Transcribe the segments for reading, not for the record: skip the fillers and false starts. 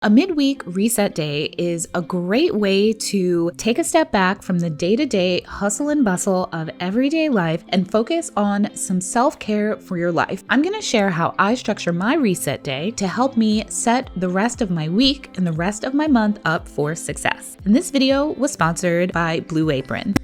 A midweek reset day is a great way to take a step back from the day-to-day hustle and bustle of everyday life and focus on some self-care for your life. I'm going to share how I structure my reset day to help me set the rest of my week and the rest of my month up for success. And this video was sponsored by Blue Apron.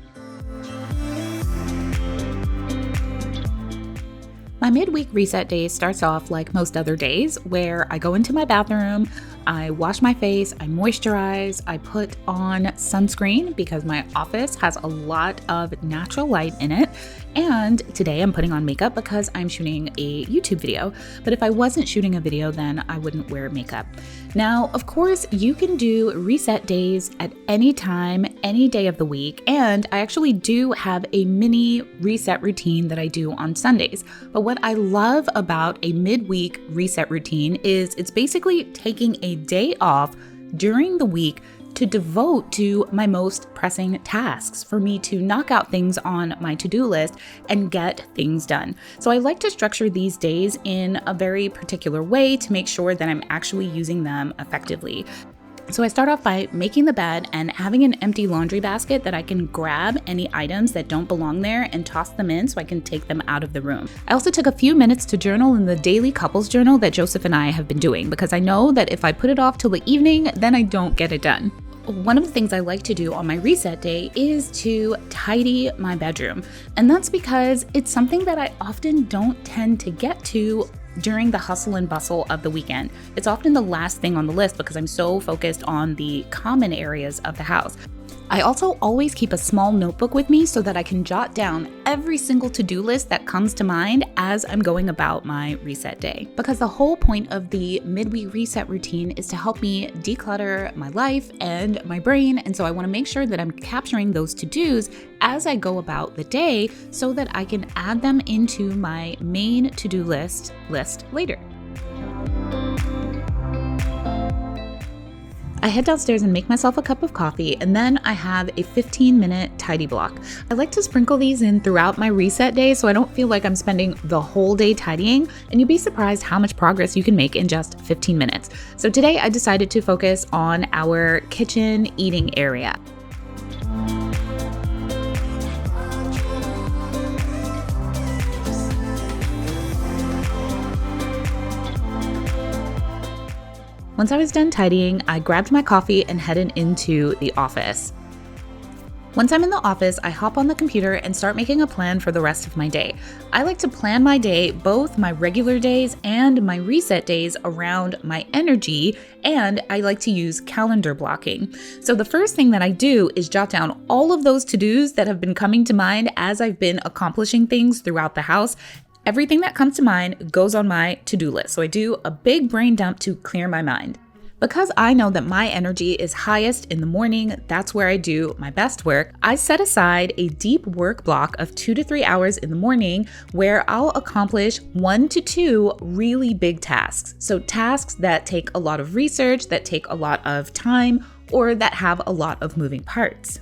My midweek reset day starts off like most other days, where I go into my bathroom, I wash my face, I moisturize, I put on sunscreen because my office has a lot of natural light in it. And today I'm putting on makeup because I'm shooting a YouTube video. But if I wasn't shooting a video, then I wouldn't wear makeup. Now, of course, you can do reset days at any time, any day of the week. And I actually do have a mini reset routine that I do on Sundays. But what I love about a midweek reset routine is it's basically taking a day off during the week to devote to my most pressing tasks, for me to knock out things on my to-do list and get things done. So I like to structure these days in a very particular way to make sure that I'm actually using them effectively. So I start off by making the bed and having an empty laundry basket that I can grab any items that don't belong there and toss them in so I can take them out of the room. I also took a few minutes to journal in the daily couples journal that Joseph and I have been doing, because I know that if I put it off till the evening, then I don't get it done. One of the things I like to do on my reset day is to tidy my bedroom. And that's because it's something that I often don't tend to get to during the hustle and bustle of the weekend. It's often the last thing on the list because I'm so focused on the common areas of the house. I also always keep a small notebook with me so that I can jot down every single to-do list that comes to mind as I'm going about my reset day. Because the whole point of the midweek reset routine is to help me declutter my life and my brain, and so I want to make sure that I'm capturing those to-dos as I go about the day so that I can add them into my main to-do list later. I head downstairs and make myself a cup of coffee, and then I have a 15-minute tidy block. I like to sprinkle these in throughout my reset day so I don't feel like I'm spending the whole day tidying, and you'd be surprised how much progress you can make in just 15 minutes. So today I decided to focus on our kitchen eating area. Once I was done tidying, I grabbed my coffee and headed into the office. Once I'm in the office, I hop on the computer and start making a plan for the rest of my day. I like to plan my day, both my regular days and my reset days, around my energy, and I like to use calendar blocking. So the first thing that I do is jot down all of those to-dos that have been coming to mind as I've been accomplishing things throughout the house. Everything that comes to mind goes on my to-do list. So I do a big brain dump to clear my mind. Because I know that my energy is highest in the morning, that's where I do my best work, I set aside a deep work block of 2 to 3 hours in the morning where I'll accomplish 1 to 2 really big tasks. So tasks that take a lot of research, that take a lot of time, or that have a lot of moving parts.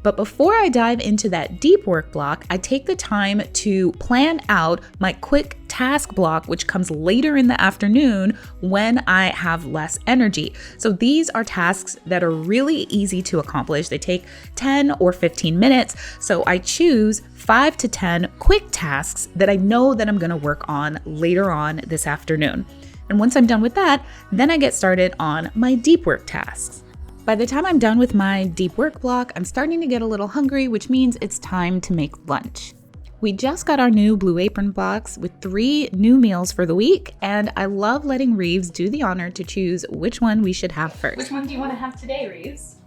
But before I dive into that deep work block, I take the time to plan out my quick task block, which comes later in the afternoon when I have less energy. So these are tasks that are really easy to accomplish. They take 10 or 15 minutes. So I choose 5 to 10 quick tasks that I know that I'm going to work on later on this afternoon. And once I'm done with that, then I get started on my deep work tasks. By the time I'm done with my deep work block, I'm starting to get a little hungry, which means it's time to make lunch. We just got our new Blue Apron box with 3 new meals for the week, and I love letting Reeves do the honor to choose which one we should have first. Which one do you want to have today, Reeves?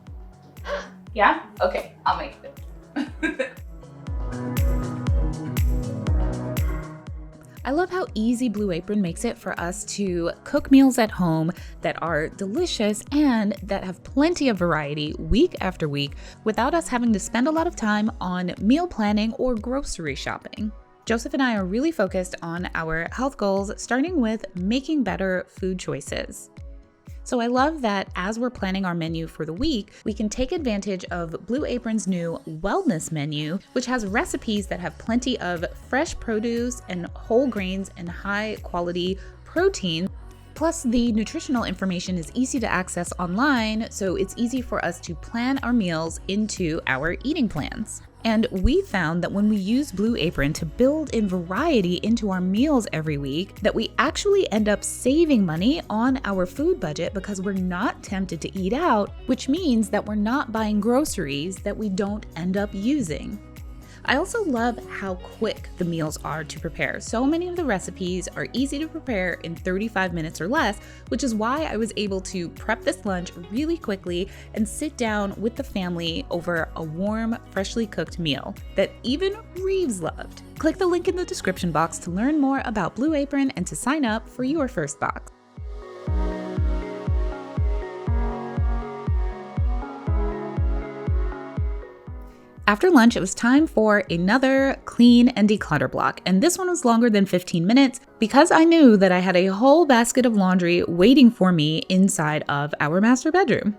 Yeah? Okay, I'll make it. I love how easy Blue Apron makes it for us to cook meals at home that are delicious and that have plenty of variety week after week without us having to spend a lot of time on meal planning or grocery shopping. Joseph and I are really focused on our health goals, starting with making better food choices. So I love that as we're planning our menu for the week, we can take advantage of Blue Apron's new wellness menu, which has recipes that have plenty of fresh produce and whole grains and high quality protein. Plus, the nutritional information is easy to access online, so it's easy for us to plan our meals into our eating plans. And we found that when we use Blue Apron to build in variety into our meals every week, that we actually end up saving money on our food budget because we're not tempted to eat out, which means that we're not buying groceries that we don't end up using. I also love how quick the meals are to prepare. So many of the recipes are easy to prepare in 35 minutes or less, which is why I was able to prep this lunch really quickly and sit down with the family over a warm, freshly cooked meal that even Reeves loved. Click the link in the description box to learn more about Blue Apron and to sign up for your first box. After lunch, it was time for another clean and declutter block, and this one was longer than 15 minutes because I knew that I had a whole basket of laundry waiting for me inside of our master bedroom.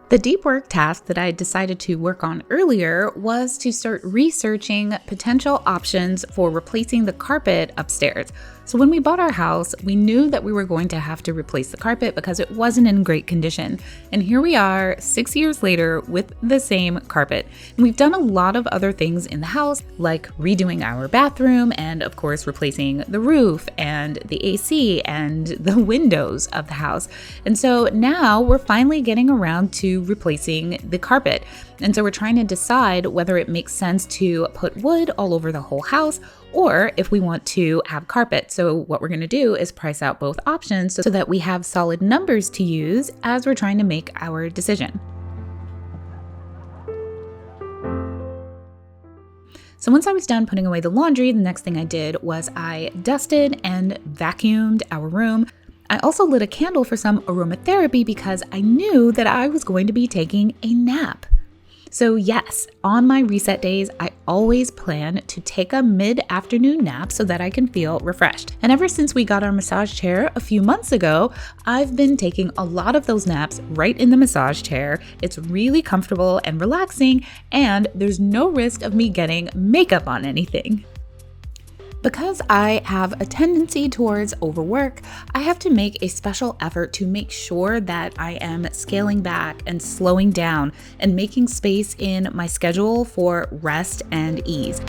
The deep work task that I decided to work on earlier was to start researching potential options for replacing the carpet upstairs. So when we bought our house, we knew that we were going to have to replace the carpet because it wasn't in great condition. And here we are 6 years later with the same carpet. And we've done a lot of other things in the house, like redoing our bathroom and of course replacing the roof and the AC and the windows of the house. And so now we're finally getting around to replacing the carpet. And so we're trying to decide whether it makes sense to put wood all over the whole house or if we want to have carpet. So what we're going to do is price out both options so that we have solid numbers to use as we're trying to make our decision. So once I was done putting away the laundry, the next thing I did was I dusted and vacuumed our room. I also lit a candle for some aromatherapy because I knew that I was going to be taking a nap. So yes, on my reset days, I always plan to take a mid-afternoon nap so that I can feel refreshed. And ever since we got our massage chair a few months ago, I've been taking a lot of those naps right in the massage chair. It's really comfortable and relaxing, and there's no risk of me getting makeup on anything. Because I have a tendency towards overwork, I have to make a special effort to make sure that I am scaling back and slowing down and making space in my schedule for rest and ease.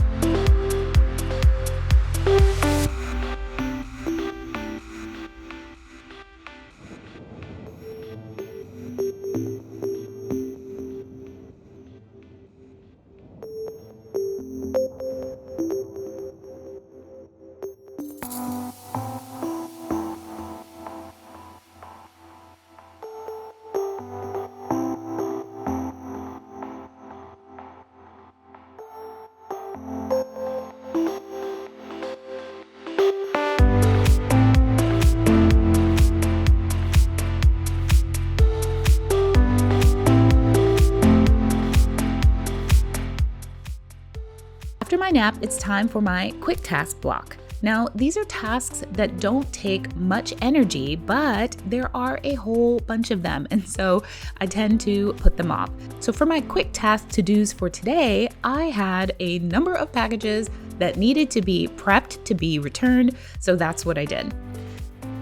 After my nap, it's time for my quick task block. Now, these are tasks that don't take much energy, but there are a whole bunch of them, and so I tend to put them off. So for my quick task to-dos for today, I had a number of packages that needed to be prepped to be returned, so that's what I did.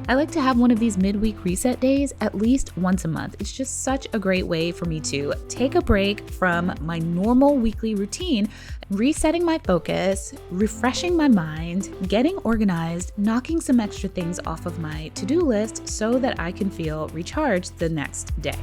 I like to have one of these midweek reset days at least once a month. It's just such a great way for me to take a break from my normal weekly routine, resetting my focus, refreshing my mind, getting organized, knocking some extra things off of my to-do list so that I can feel recharged the next day.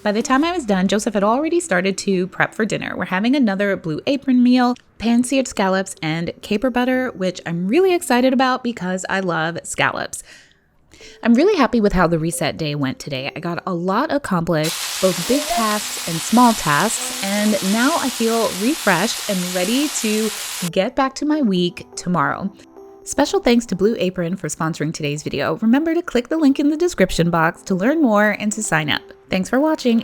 By the time I was done, Joseph had already started to prep for dinner. We're having another Blue Apron meal, pan-seared scallops and caper butter, which I'm really excited about because I love scallops. I'm really happy with how the reset day went today. I got a lot accomplished, both big tasks and small tasks, and now I feel refreshed and ready to get back to my week tomorrow. Special thanks to Blue Apron for sponsoring today's video. Remember to click the link in the description box to learn more and to sign up. Thanks for watching.